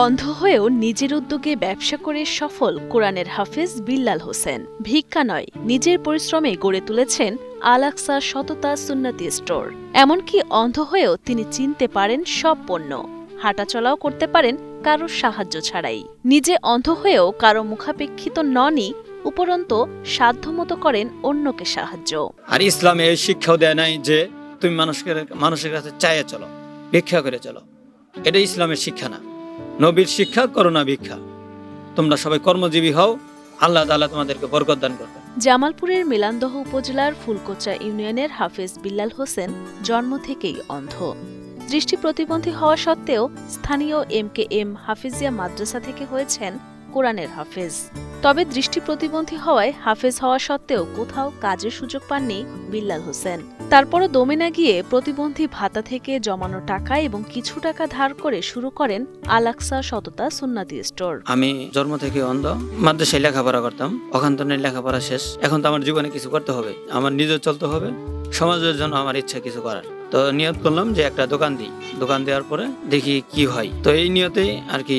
অন্ধ হয়েও নিজের উদ্যোগে ব্যবসা করে সফল কোরআনের হাফেজ বিল্লাল হোসেন। ভিক্ষা নয়, নিজের পরিশ্রমে গড়ে তুলেছেন আল আকসা সততা সুন্নতি স্টোর। এমনকি অন্ধ হয়েও তিনি চিনতে পারেন সব পণ্য, হাঁটাচলাও করতে পারেন কারোর সাহায্য ছাড়াই। নিজে অন্ধ হয়েও কারো মুখাপেক্ষিত ননই, উপরন্তু সাধ্যমতো করেন অন্যকে সাহায্য। আর ইসলামে এই শিক্ষাও দেয় নাই যে তুমি মানুষের কাছে চাইয়ে চলো, ভিক্ষা করে চলো। এটা ইসলামের শিক্ষা না, নবীর শিক্ষা করোনা ভিক্ষা। তোমরা সবাই কর্মজীবী হও, আল্লাহ তাআলা তোমাদেরকে বরকত দান করবে। জামালপুরের মেলান্দহ উপজেলার ফুলকোচা ইউনিয়নের হাফেজ বিল্লাল হোসেন জন্ম থেকেই অন্ধ। দৃষ্টি প্রতিবন্ধী হওয়া সত্ত্বেও স্থানীয় MKM হাফিজিয়া মাদ্রাসা থেকে হয়েছেন কোরআনের হাফেজ। তবে দৃষ্টি প্রতিবন্ধী হওয়ায় হাফেজ হওয়া সত্ত্বেও কোথাও কাজের সুযোগ পাননি বিল্লাল হোসেন। তারপরও দমে না গিয়ে প্রতিবন্ধী ভাতা থেকে জমানো টাকা এবং কিছু টাকা ধার করে শুরু করেন আল আকসা সততা সুন্নতি স্টোর। আমি জন্ম থেকে অন্ধ, মাদ্রাসায় লেখাপড়া করতাম, ওখান থেকে লেখাপড়া শেষ। এখন তো আমার জীবনে কিছু করতে হবে, আমার নিজে চলতে হবে, সমাজের জন্য আমার ইচ্ছা কিছু করার। তো নিয়ত করলাম যে একটা দোকান দিই, দোকান দেওয়ার পরে দেখি কি হয়। তো এই নিয়তেই আর কি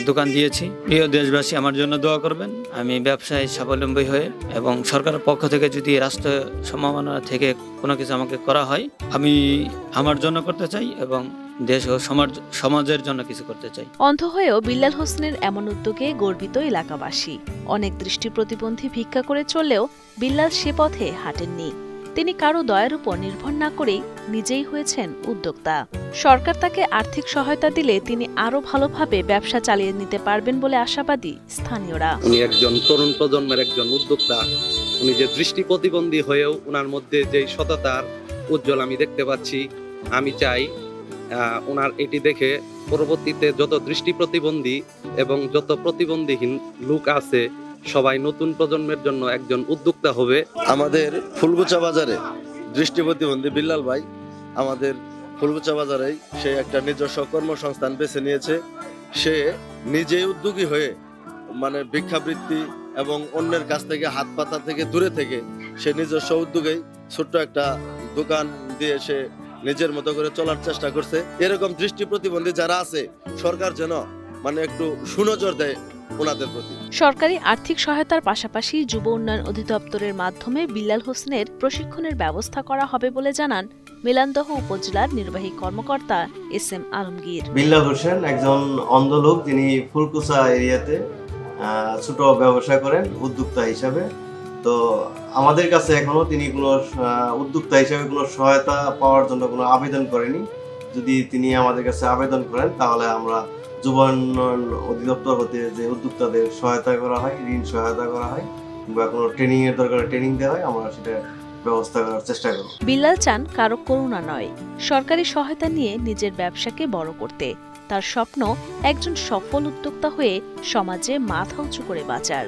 দোকান দিয়েছি। প্রিয় দেশবাসী, আমার জন্য দোয়া করবেন, আমি ব্যবসায় স্বাবলম্বী হয়ে এবং সরকারের পক্ষ থেকে যদি রাষ্ট্র সম্ভাবনা থেকে কোনো কিছু আমাকে করা হয়, আমি আমার জন্য করতে চাই এবং দেশ ও সমাজের জন্য কিছু করতে চাই। অন্ধ হয়েও বিল্লাল হোসেনের এমন উদ্যোগে গর্বিত এলাকাবাসী। অনেক দৃষ্টি প্রতিবন্ধী ভিক্ষা করে চললেও বিল্লাল সে পথে হাঁটেননি। তিনি কারো দয়ার উপর নির্ভর না করেই নিজেই হয়েছেন উদ্যোক্তা। সরকার তাকে আর্থিক সহায়তা দিলে তিনি আরো ভালোভাবে ব্যবসা চালিয়ে নিতে পারবেন বলে আশাবাদী স্থানীয়রা। উনি একজন তরুণ প্রজন্মের একজন উদ্যোক্তা। উনি যে দৃষ্টি প্রতিবন্ধী হয়েও উনার মধ্যে যে সততার উজ্জ্বল আমি দেখতে পাচ্ছি। আমি চাই ওনার এটি দেখে পরবর্তীতে যত দৃষ্টি প্রতিবন্ধী এবং যত প্রতিবন্ধীহীন লোক আছে সবাই নতুন প্রজন্মের জন্য একজন উদ্যোক্তা হবে। আমাদের ফুলকোচা বাজারে দৃষ্টি প্রতিবন্ধী বিল্লাল ভাই আমাদের ফুলকোচা বাজারেই সে একটা নিজস্ব কর্মসংস্থান বেছে নিয়েছে। সে নিজেই উদ্যোগী হয়ে মানে ভিক্ষাবৃত্তি এবং অন্যের কাছ থেকে হাত পাতা থেকে দূরে থেকে সে নিজস্ব উদ্যোগেই ছোট্ট একটা দোকান দিয়ে সে নিজের মতো করে চলার চেষ্টা করছে। এরকম দৃষ্টি প্রতিবন্ধী যারা আছে সরকার যেন মানে একটু সুনজর দেয় ওনাদের প্রতি। সরকারি আর্থিক সহায়তার পাশাপাশি যুব উন্নয়ন অধিদপ্তরের মাধ্যমে বিল্লাল হোসেনের প্রশিক্ষণের ব্যবস্থা করা হবে বলে জানান মেলান্দহ উপজেলার নির্বাহী কর্মকর্তা SM আলমগীর। বিল্লাল হোসেন একজন অন্ধ লোক, যিনি ফুলকুচা এরিয়াতে ছোট ব্যবসা করেন উদ্যোক্তা হিসাবে। তো আমাদের কাছে এখনো তিনি কোনো উদ্যোক্তা হিসাবে কোনো সহায়তা পাওয়ার জন্য কোনো আবেদন করেনি। যদি তিনি আমাদের কাছে আবেদন করেন তাহলে আমরা যুব উন্নয়ন অধিদপ্তর হতে যে উদ্যোক্তাদের সহায়তা করা হয়, ঋণ সহায়তা করা হয় বা কোনো ট্রেনিং এর দরকার ট্রেনিং দেওয়া হয়, আমরা সেটা ব্যবস্থা করার চেষ্টা করব। বিল্লাল চান কারো করুণা নয়, সরকারি সহায়তা নিয়ে নিজের ব্যবসাকে বড় করতে। তার স্বপ্ন একজন সফল উদ্যোক্তা হয়ে সমাজে মাথা উঁচু করে বাঁচার।